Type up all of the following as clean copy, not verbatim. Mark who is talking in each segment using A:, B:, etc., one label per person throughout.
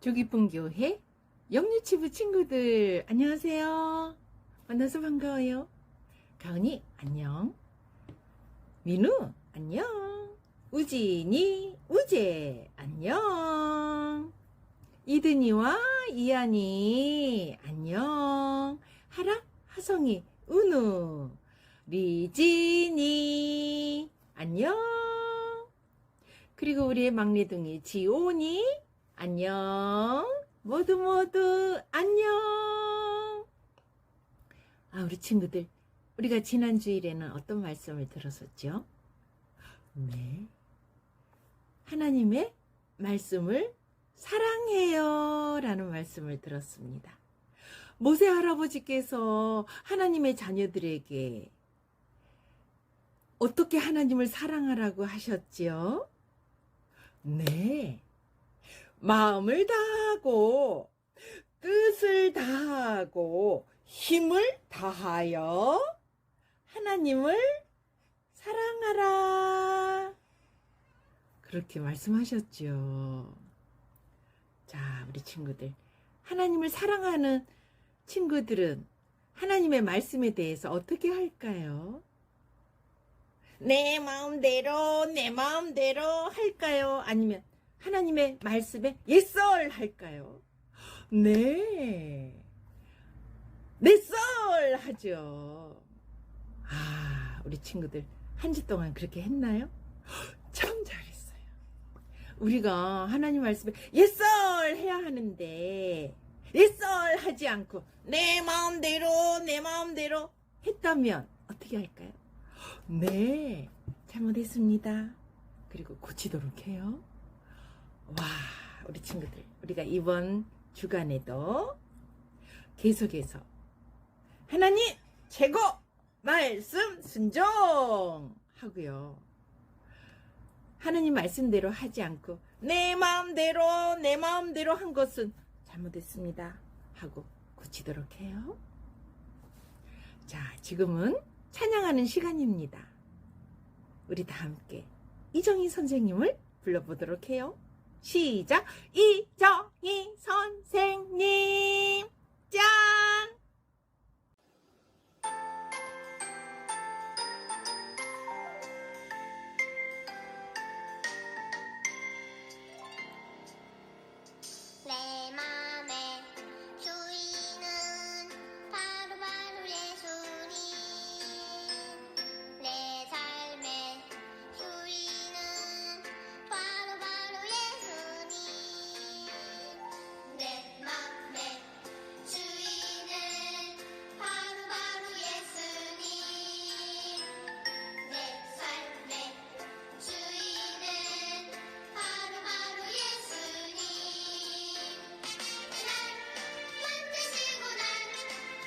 A: 조기쁨 교회 영유치부 친구들 안녕하세요. 만나서 반가워요. 가은이 안녕. 민우 안녕. 우진이 우재 안녕. 이든이와 이한이 안녕. 하라 하성이 은우 리진이 안녕. 그리고 우리의 막내둥이 지온이 안녕. 모두 안녕. 우리 친구들, 우리가 지난 주일에는 어떤 말씀을 들었었죠? 네, 하나님의 말씀을 사랑해요 라는 말씀을 들었습니다. 모세 할아버지께서 하나님의 자녀들에게 어떻게 하나님을 사랑하라고 하셨지요? 네, 마음을 다하고 뜻을 다하고 힘을 다하여 하나님을 사랑하라 그렇게 말씀하셨죠. 자, 우리 친구들, 하나님을 사랑하는 친구들은 하나님의 말씀에 대해서 어떻게 할까요? 내 마음대로 할까요? 아니면 하나님의 말씀에 예썰 할까요? 네, 내썰 하죠. 우리 친구들 한 주 동안 그렇게 했나요? 참 잘했어요. 우리가 하나님 말씀에 예썰 해야 하는데 예썰 하지 않고 내 마음대로 했다면 어떻게 할까요? 네, 잘못했습니다. 그리고 고치도록 해요. 와, 우리 친구들, 우리가 이번 주간에도 계속해서 하나님 최고 말씀 순종 하고요. 하나님 말씀대로 하지 않고 내 마음대로 한 것은 잘못했습니다 하고 고치도록 해요. 자, 지금은 찬양하는 시간입니다. 우리 다 함께 이정희 선생님을 불러보도록 해요. 시작! 이정희 선생님 짠!
B: 내 맘의 주인은 바로 예수님. 내 삶의 주인은 바로 예수님. 내 맘의 주인은 바로 예수님. 내 삶의 주인은 바로 예수님. 날 만드시고 날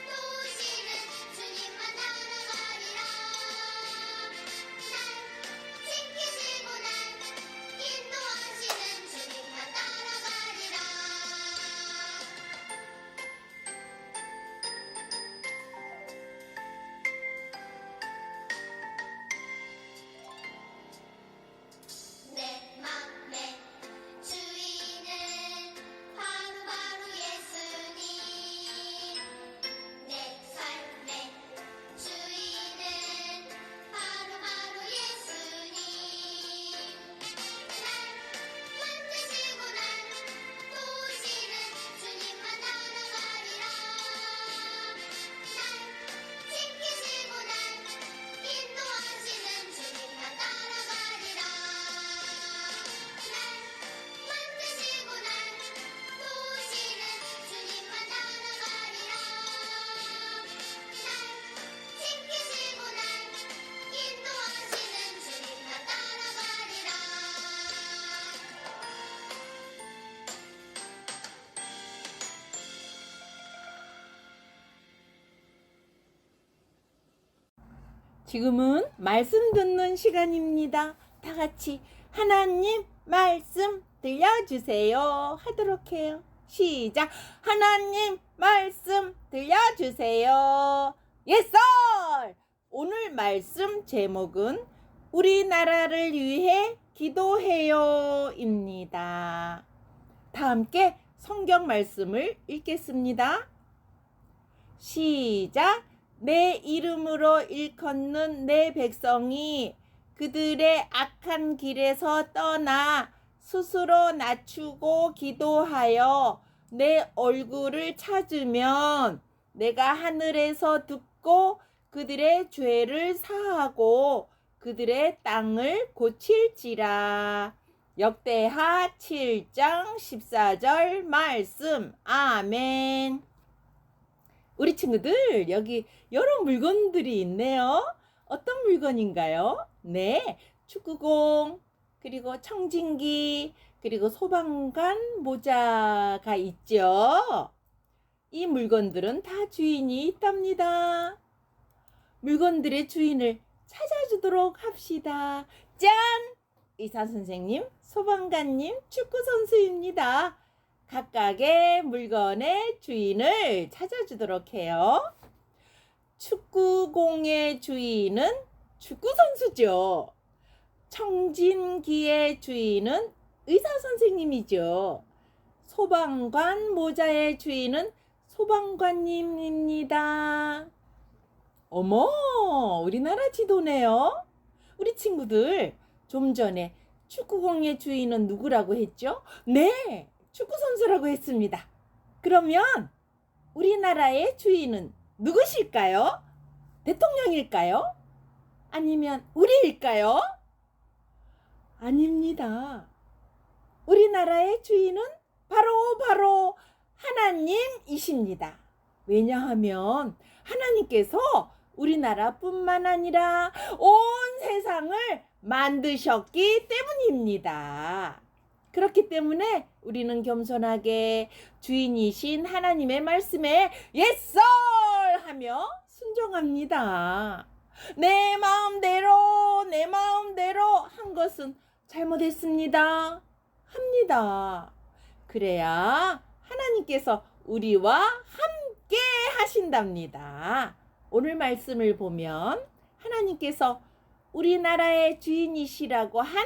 B: 도우시는 주님만 따라가리라. 날 지키시고 날 인도하시는 주님만 따라가리라. 내 맘의 주인은 바로 예수님. 내 삶의 주인은 바로 예수님. 날 만드시고 날 도우시는 주님만 따라가리라. 날 지키시고 날 인도하시는 주님만 따라가리라. 날 만드시고 날 도우시는 주님만 따라가리라. 날 지키시고 날 인도하시는 주님만 따라가리라.
A: 지금은 말씀 듣는 시간입니다. 다 같이 하나님 말씀 들려주세요 하도록 해요. 시작! 하나님 말씀 들려주세요. 예썰! 오늘 말씀 제목은 우리나라를 위해 기도해요입니다. 다 함께 성경 말씀을 읽겠습니다. 시작. 내 이름으로 일컫는 내 백성이 그들의 악한 길에서 떠나 스스로 낮추고 기도하여 내 얼굴을 찾으면 내가 하늘에서 듣고 그들의 죄를 사하고 그들의 땅을 고칠지라. 역대하 7장 14절 말씀. 아멘. 우리 친구들, 여기 여러 물건들이 있네요. 어떤 물건인가요? 네, 축구공, 그리고 청진기, 그리고 소방관 모자가 있죠. 이 물건들은 다 주인이 있답니다. 물건들의 주인을 찾아주도록 합시다. 짠! 의사 선생님, 소방관님, 축구 선수입니다. 각각의 물건의 주인을 찾아주도록 해요. 축구공의 주인은 축구 선수죠. 청진기의 주인은 의사 선생님이죠. 소방관 모자의 주인은 소방관님입니다. 어머, 우리나라 지도네요. 우리 친구들, 좀 전에 축구공의 주인은 누구라고 했죠? 네, 축구 선수라고 했습니다. 그러면 우리나라의 주인은 누구실까요? 대통령일까요? 아니면 우리일까요? 아닙니다. 우리나라의 주인은 바로 하나님이십니다. 왜냐하면 하나님께서 우리나라뿐만 아니라 온 세상을 만드셨기 때문입니다. 그렇기 때문에 우리는 겸손하게 주인이신 하나님의 말씀에 yes sir 하며 순종합니다. 내 마음대로 한 것은 잘못했습니다. 합니다. 그래야 하나님께서 우리와 함께 하신답니다. 오늘 말씀을 보면 하나님께서 우리나라의 주인이시라고 한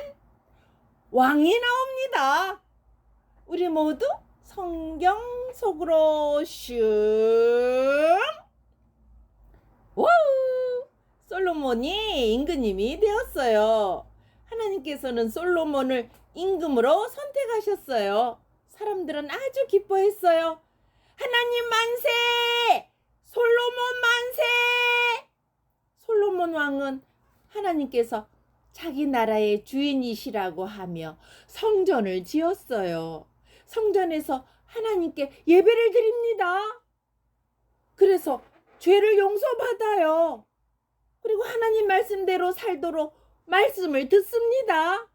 A: 왕이 나옵니다. 우리 모두 성경 속으로 슝. 와우! 솔로몬이 임금님이 되었어요. 하나님께서는 솔로몬을 임금으로 선택하셨어요. 사람들은 아주 기뻐했어요. 하나님 만세! 솔로몬 만세! 솔로몬 왕은 하나님께서 자기 나라의 주인이시라고 하며 성전을 지었어요. 성전에서 하나님께 예배를 드립니다. 그래서 죄를 용서받아요. 그리고 하나님 말씀대로 살도록 말씀을 듣습니다.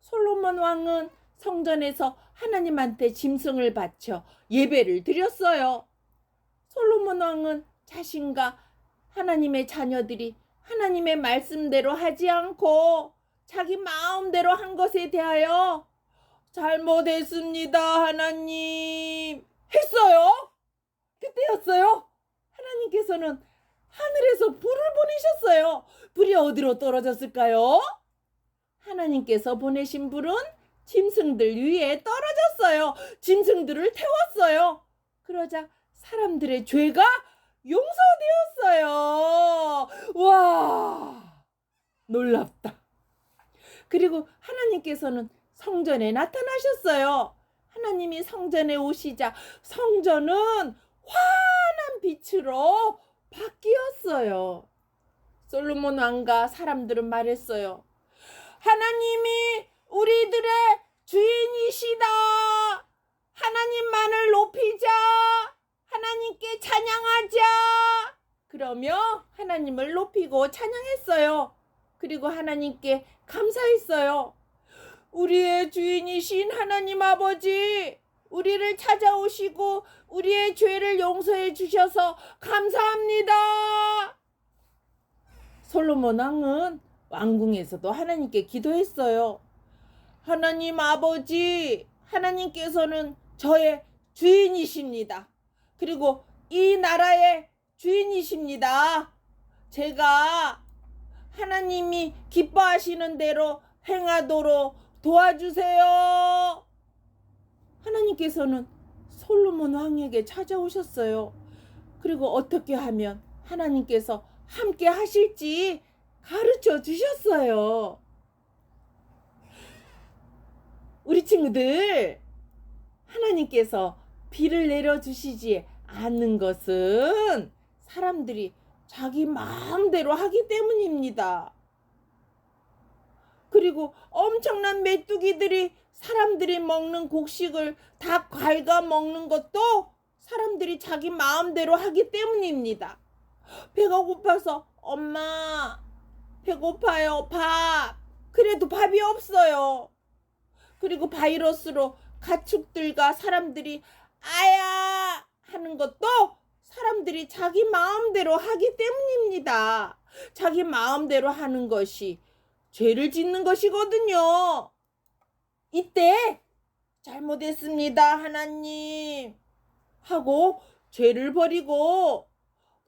A: 솔로몬 왕은 성전에서 하나님한테 짐승을 바쳐 예배를 드렸어요. 솔로몬 왕은 자신과 하나님의 자녀들이 하나님의 말씀대로 하지 않고 자기 마음대로 한 것에 대하여 잘못했습니다, 하나님 했어요. 그때였어요. 하나님께서는 하늘에서 불을 보내셨어요. 불이 어디로 떨어졌을까요? 하나님께서 보내신 불은 짐승들 위에 떨어졌어요. 짐승들을 태웠어요. 그러자 사람들의 죄가 용서되었어요. 와, 놀랍다. 그리고 하나님께서는 성전에 나타나셨어요. 하나님이 성전에 오시자 성전은 환한 빛으로 바뀌었어요. 솔로몬 왕과 사람들은 말했어요. 하나님이 우리들의 주인이시다. 하나님만을 높이자. 하나님께 찬양하자. 그러며 하나님을 높이고 찬양했어요. 그리고 하나님께 감사했어요. 우리의 주인이신 하나님 아버지, 우리를 찾아오시고 우리의 죄를 용서해 주셔서 감사합니다. 솔로몬 왕은 왕궁에서도 하나님께 기도했어요. 하나님 아버지, 하나님께서는 저의 주인이십니다. 그리고 이 나라의 주인이십니다. 제가 하나님이 기뻐하시는 대로 행하도록 도와주세요. 하나님께서는 솔로몬 왕에게 찾아오셨어요. 그리고 어떻게 하면 하나님께서 함께 하실지 가르쳐 주셨어요. 우리 친구들, 하나님께서 비를 내려주시지 않는 것은 사람들이 자기 마음대로 하기 때문입니다. 그리고 엄청난 메뚜기들이 사람들이 먹는 곡식을 다 갉아 먹는 것도 사람들이 자기 마음대로 하기 때문입니다. 배가 고파서 엄마 배고파요 밥. 그래도 밥이 없어요. 그리고 바이러스로 가축들과 사람들이 아야 하는 것도 사람들이 자기 마음대로 하기 때문입니다. 자기 마음대로 하는 것이 죄를 짓는 것이거든요. 이때 잘못했습니다 하나님 하고 죄를 버리고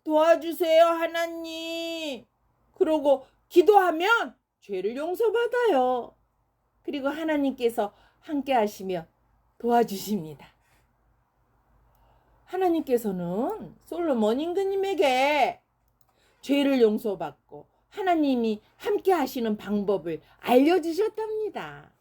A: 도와주세요 하나님 그러고 기도하면 죄를 용서받아요. 그리고 하나님께서 함께 하시며 도와주십니다. 하나님께서는 솔로몬 임금님에게 죄를 용서받고 하나님이 함께 하시는 방법을 알려주셨답니다.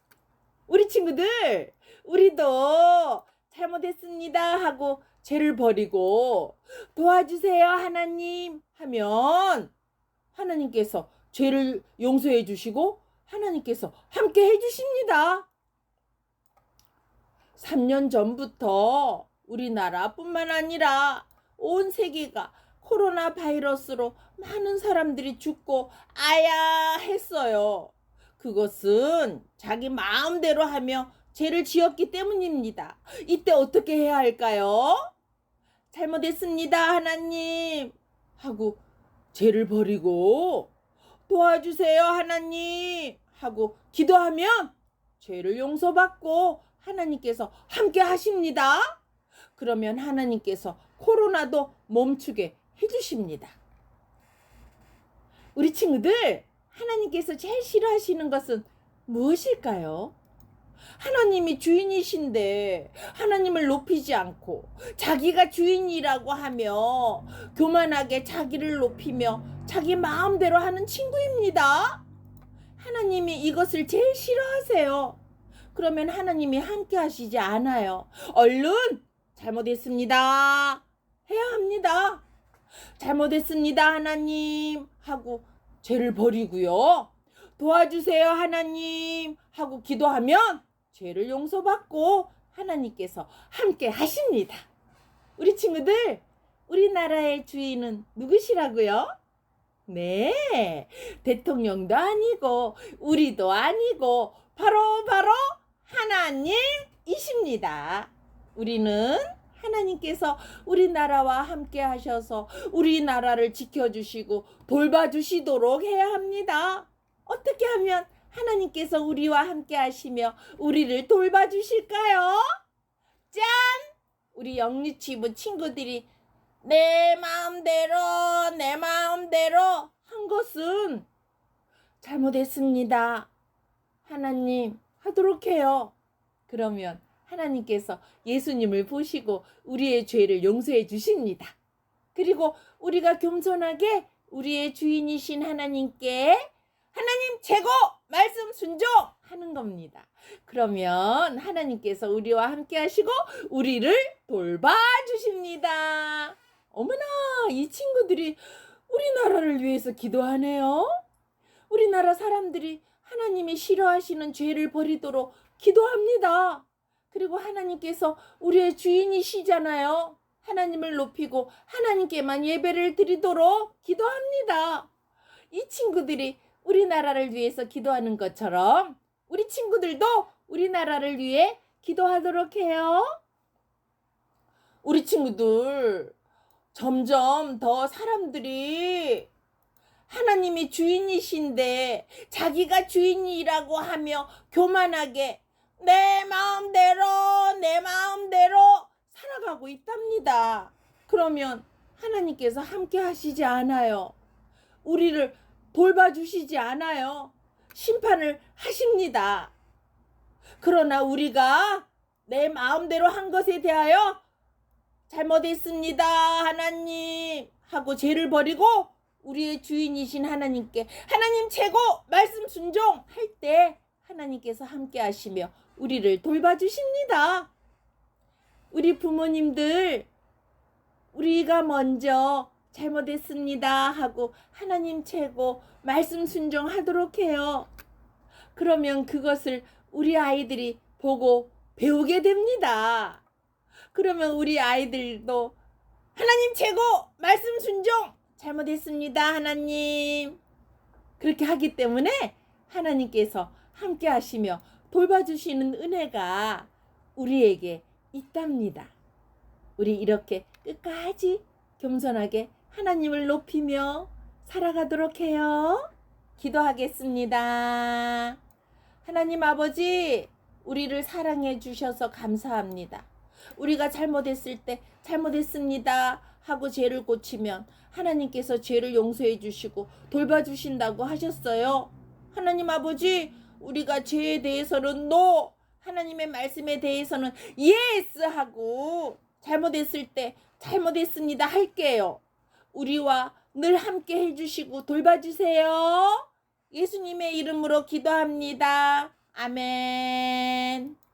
A: 우리 친구들, 우리도 잘못했습니다 하고 죄를 버리고 도와주세요 하나님 하면 하나님께서 죄를 용서해 주시고 하나님께서 함께 해주십니다. 3년 전부터 우리나라뿐만 아니라 온 세계가 코로나 바이러스로 많은 사람들이 죽고 아야 했어요. 그것은 자기 마음대로 하며 죄를 지었기 때문입니다. 이때 어떻게 해야 할까요? 잘못했습니다 하나님 하고 죄를 버리고 도와주세요 하나님 하고 기도하면 죄를 용서받고 하나님께서 함께 하십니다. 그러면 하나님께서 코로나도 멈추게 해주십니다. 우리 친구들, 하나님께서 제일 싫어하시는 것은 무엇일까요? 하나님이 주인이신데 하나님을 높이지 않고 자기가 주인이라고 하며 교만하게 자기를 높이며 자기 마음대로 하는 친구입니다. 하나님이 이것을 제일 싫어하세요. 그러면 하나님이 함께 하시지 않아요. 얼른 잘못했습니다 해야 합니다. 잘못했습니다 하나님 하고 죄를 버리고요. 도와주세요 하나님 하고 기도하면 죄를 용서받고 하나님께서 함께 하십니다. 우리 친구들, 우리나라의 주인은 누구시라고요? 네, 대통령도 아니고 우리도 아니고 바로 하나님이십니다. 우리는 하나님께서 우리나라와 함께 하셔서 우리나라를 지켜주시고 돌봐주시도록 해야 합니다. 어떻게 하면 하나님께서 우리와 함께 하시며 우리를 돌봐주실까요? 짠! 우리 영유치부 친구들이 내 마음대로 한 것은 잘못했습니다. 하나님 하도록 해요. 그러면 하나님께서 예수님을 보시고 우리의 죄를 용서해 주십니다. 그리고 우리가 겸손하게 우리의 주인이신 하나님께 하나님 최고! 말씀 순종하는 겁니다. 그러면 하나님께서 우리와 함께 하시고 우리를 돌봐주십니다. 어머나, 이 친구들이 우리나라를 위해서 기도하네요. 우리나라 사람들이 하나님이 싫어하시는 죄를 버리도록 기도합니다. 그리고 하나님께서 우리의 주인이시잖아요. 하나님을 높이고 하나님께만 예배를 드리도록 기도합니다. 이 친구들이 우리나라를 위해서 기도하는 것처럼 우리 친구들도 우리나라를 위해 기도하도록 해요. 우리 친구들, 점점 더 사람들이 하나님이 주인이신데 자기가 주인이라고 하며 교만하게 내 마음대로 살아가고 있답니다. 그러면 하나님께서 함께 하시지 않아요. 우리를 돌봐주시지 않아요. 심판을 하십니다. 그러나 우리가 내 마음대로 한 것에 대하여 잘못했습니다, 하나님 하고 죄를 버리고 우리의 주인이신 하나님께 하나님 최고 말씀 순종할 때 하나님께서 함께 하시며 우리를 돌봐주십니다. 우리 부모님들, 우리가 먼저 잘못했습니다 하고 하나님 최고 말씀 순종하도록 해요. 그러면 그것을 우리 아이들이 보고 배우게 됩니다. 그러면 우리 아이들도 하나님 최고 말씀 순종 잘못했습니다 하나님 그렇게 하기 때문에 하나님께서 함께 하시며 돌봐주시는 은혜가 우리에게 있답니다. 우리 이렇게 끝까지 겸손하게 하나님을 높이며 살아가도록 해요. 기도하겠습니다. 하나님 아버지, 우리를 사랑해 주셔서 감사합니다. 우리가 잘못했을 때 잘못했습니다 하고 죄를 고치면 하나님께서 죄를 용서해 주시고 돌봐주신다고 하셨어요. 하나님 아버지, 우리가 죄에 대해서는 NO, 하나님의 말씀에 대해서는 YES 하고 잘못했을 때 잘못했습니다 할게요. 우리와 늘 함께 해주시고 돌봐주세요. 예수님의 이름으로 기도합니다. 아멘.